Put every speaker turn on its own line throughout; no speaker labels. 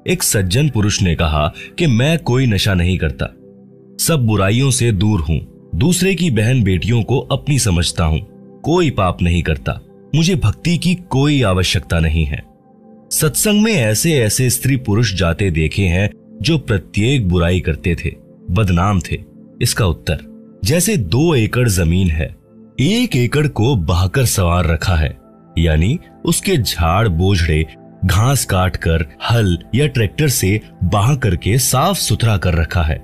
एक सज्जन पुरुष ने कहा कि मैं कोई नशा नहीं करता, सब बुराइयों से दूर हूँ, दूसरे की बहन बेटियों को अपनी समझता हूँ, कोई पाप नहीं करता, मुझे भक्ति की कोई आवश्यकता नहीं है। सत्संग में ऐसे ऐसे स्त्री पुरुष जाते देखे हैं जो प्रत्येक बुराई करते थे, बदनाम थे। इसका उत्तर, जैसे 2 एकड़ जमीन है, 1 एकड़ को बहाकर संवार रखा है, यानी उसके झाड़ बोझड़े घास काट कर हल या ट्रैक्टर से बहा करके साफ सुथरा कर रखा है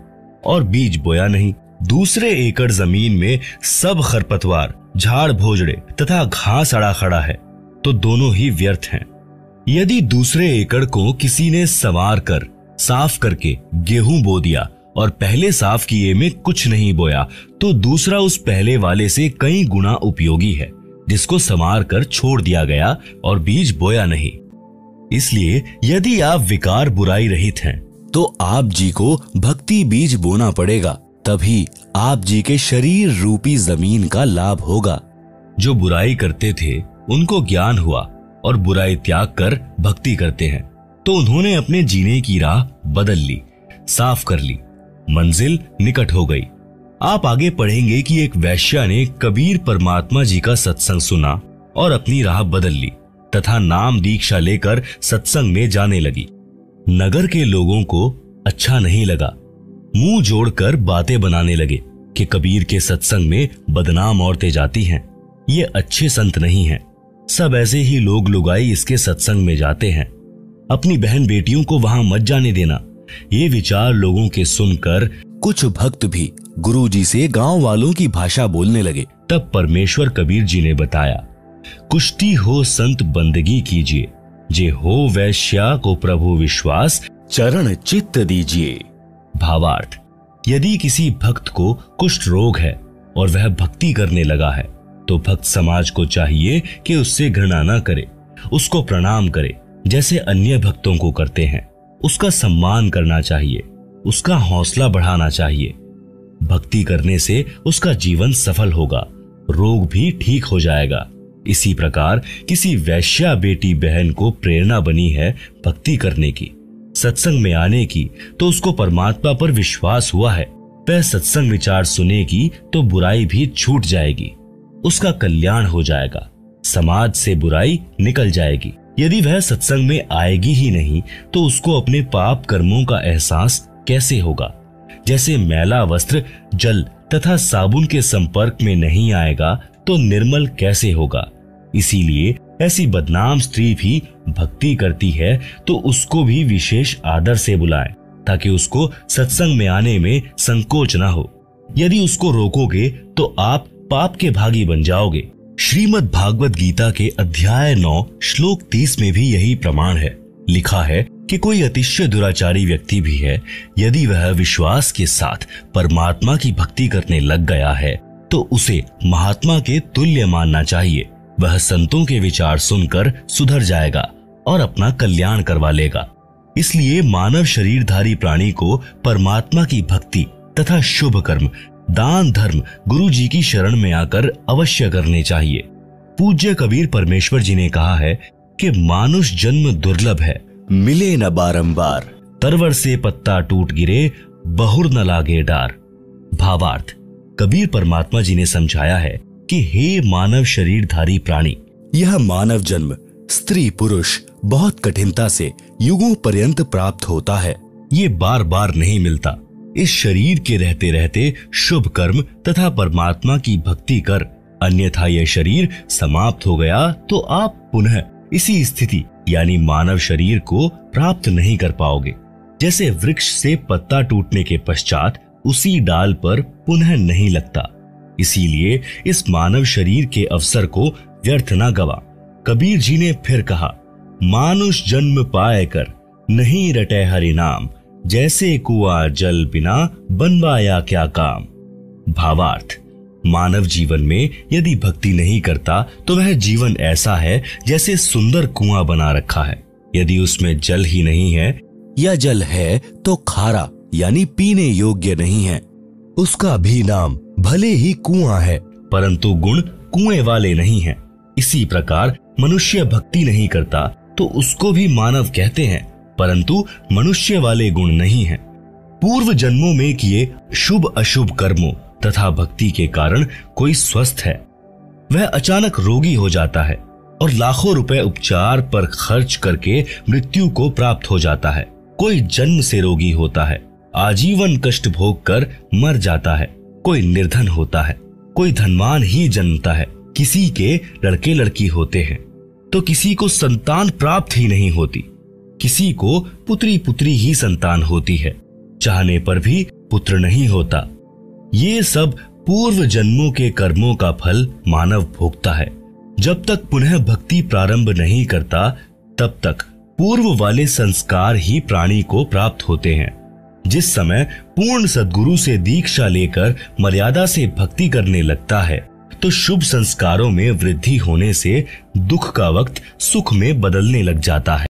और बीज बोया नहीं। दूसरे एकड़ जमीन में सब खरपतवार, झाड़ भोजड़े तथा घास अड़ा खड़ा है, तो दोनों ही व्यर्थ हैं। यदि दूसरे एकड़ को किसी ने संवार कर साफ करके गेहूं बो दिया और पहले साफ किए में कुछ नहीं बोया, तो दूसरा उस पहले वाले से कई गुना उपयोगी है, जिसको संवार कर छोड़ दिया गया और बीज बोया नहीं। इसलिए यदि आप विकार बुराई रहित हैं, तो आप जी को भक्ति बीज बोना पड़ेगा, तभी आप जी के शरीर रूपी जमीन का लाभ होगा। जो बुराई करते थे उनको ज्ञान हुआ और बुराई त्याग कर भक्ति करते हैं, तो उन्होंने अपने जीने की राह बदल ली, साफ कर ली, मंजिल निकट हो गई। आप आगे पढ़ेंगे कि एक वैश्या ने कबीर परमात्मा जी का सत्संग सुना और अपनी राह बदल ली तथा नाम दीक्षा लेकर सत्संग में जाने लगी। नगर के लोगों को अच्छा नहीं लगा, मुंह जोड़कर बातें बनाने लगे कि कबीर के सत्संग में बदनाम औरतें जाती हैं, ये अच्छे संत नहीं हैं, सब ऐसे ही लोग लुगाई इसके सत्संग में जाते हैं, अपनी बहन बेटियों को वहां मत जाने देना। ये विचार लोगों के सुनकर कुछ भक्त भी गुरुजी से गांव वालों की भाषा बोलने लगे। तब परमेश्वर कबीर जी ने बताया, कुष्टी हो संत बंदगी कीजिए, जे हो वैश्या को प्रभु विश्वास, चरण चित्त दीजिए। भावार्थ, यदि किसी भक्त को कुष्ठ रोग है और वह भक्ति करने लगा है, तो भक्त समाज को चाहिए कि उससे घृणा न करे, उसको प्रणाम करे जैसे अन्य भक्तों को करते हैं, उसका सम्मान करना चाहिए, उसका हौसला बढ़ाना चाहिए। भक्ति करने से उसका जीवन सफल होगा, रोग भी ठीक हो जाएगा। इसी प्रकार किसी वैश्या बेटी बहन को प्रेरणा बनी है भक्ति करने की, सत्संग में आने की, तो उसको परमात्मा पर विश्वास हुआ है, वह सत्संग विचार सुनेगी तो बुराई भी छूट जाएगी, उसका कल्याण हो जाएगा, समाज से बुराई निकल जाएगी। यदि वह सत्संग में आएगी ही नहीं, तो उसको अपने पाप कर्मों का एहसास कैसे होगा। जैसे मैला वस्त्र जल तथा साबुन के संपर्क में नहीं आएगा तो निर्मल कैसे होगा। इसीलिए ऐसी बदनाम स्त्री भी भक्ति करती है तो उसको भी विशेष आदर से बुलाएं, ताकि उसको सत्संग में आने में संकोच ना हो। यदि उसको रोकोगे तो आप पाप के भागी बन जाओगे। श्रीमद् भागवत गीता के अध्याय 9 श्लोक 30 में भी यही प्रमाण है। लिखा है कि कोई अतिशय दुराचारी व्यक्ति भी है, यदि वह विश्वास के साथ परमात्मा की भक्ति करने लग गया है, तो उसे महात्मा के तुल्य मानना चाहिए। वह संतों के विचार सुनकर सुधर जाएगा और अपना कल्याण करवा लेगा। इसलिए मानव शरीरधारी प्राणी को परमात्मा की भक्ति तथा शुभ कर्म, दान धर्म गुरु जी की शरण में आकर अवश्य करने चाहिए। पूज्य कबीर परमेश्वर जी ने कहा है कि मानुष जन्म दुर्लभ है, मिले न बारंबार, तरवर से पत्ता टूट गिरे, बहुर न लागे डार। भावार्थ, कबीर परमात्मा जी ने समझाया है कि हे मानव शरीरधारी प्राणी, यह मानव जन्म स्त्री पुरुष बहुत कठिनता से युगों पर्यंत प्राप्त होता है, ये बार बार नहीं मिलता। इस शरीर के रहते रहते शुभ कर्म तथा परमात्मा की भक्ति कर, अन्यथा यह शरीर समाप्त हो गया तो आप पुनः इसी स्थिति यानी मानव शरीर को प्राप्त नहीं कर पाओगे। जैसे वृक्ष से पत्ता टूटने के पश्चात उसी डाल पर पुनः नहीं लगता, इसीलिए इस मानव शरीर के अवसर को व्यर्थ न गवा। कबीर जी ने फिर कहा, मानुष जन्म पाए कर नहीं रटे हरि नाम, जैसे कुआं जल बिना बनवाया क्या काम। भावार्थ, मानव जीवन में यदि भक्ति नहीं करता तो वह जीवन ऐसा है जैसे सुंदर कुआं बना रखा है, यदि उसमें जल ही नहीं है या जल है तो खारा यानी पीने योग्य नहीं है। उसका भी नाम भले ही कुआं है, परंतु गुण कुएं वाले नहीं हैं। इसी प्रकार मनुष्य भक्ति नहीं करता तो उसको भी मानव कहते हैं, परंतु मनुष्य वाले गुण नहीं हैं। पूर्व जन्मों में किए शुभ अशुभ कर्मों तथा भक्ति के कारण कोई स्वस्थ है, वह अचानक रोगी हो जाता है और लाखों रुपए उपचार पर खर्च करके मृत्यु को प्राप्त हो जाता है। कोई जन्म से रोगी होता है, आजीवन कष्ट भोग कर मर जाता है। कोई निर्धन होता है, कोई धनवान ही जन्मता है। किसी के लड़के लड़की होते हैं तो किसी को संतान प्राप्त ही नहीं होती, किसी को पुत्री पुत्री ही संतान होती है, चाहने पर भी पुत्र नहीं होता। ये सब पूर्व जन्मों के कर्मों का फल मानव भोगता है। जब तक पुनः भक्ति प्रारंभ नहीं करता तब तक पूर्व वाले संस्कार ही प्राणी को प्राप्त होते हैं। जिस समय पूर्ण सद्गुरु से दीक्षा लेकर मर्यादा से भक्ति करने लगता है तो शुभ संस्कारों में वृद्धि होने से दुख का वक्त सुख में बदलने लग जाता है।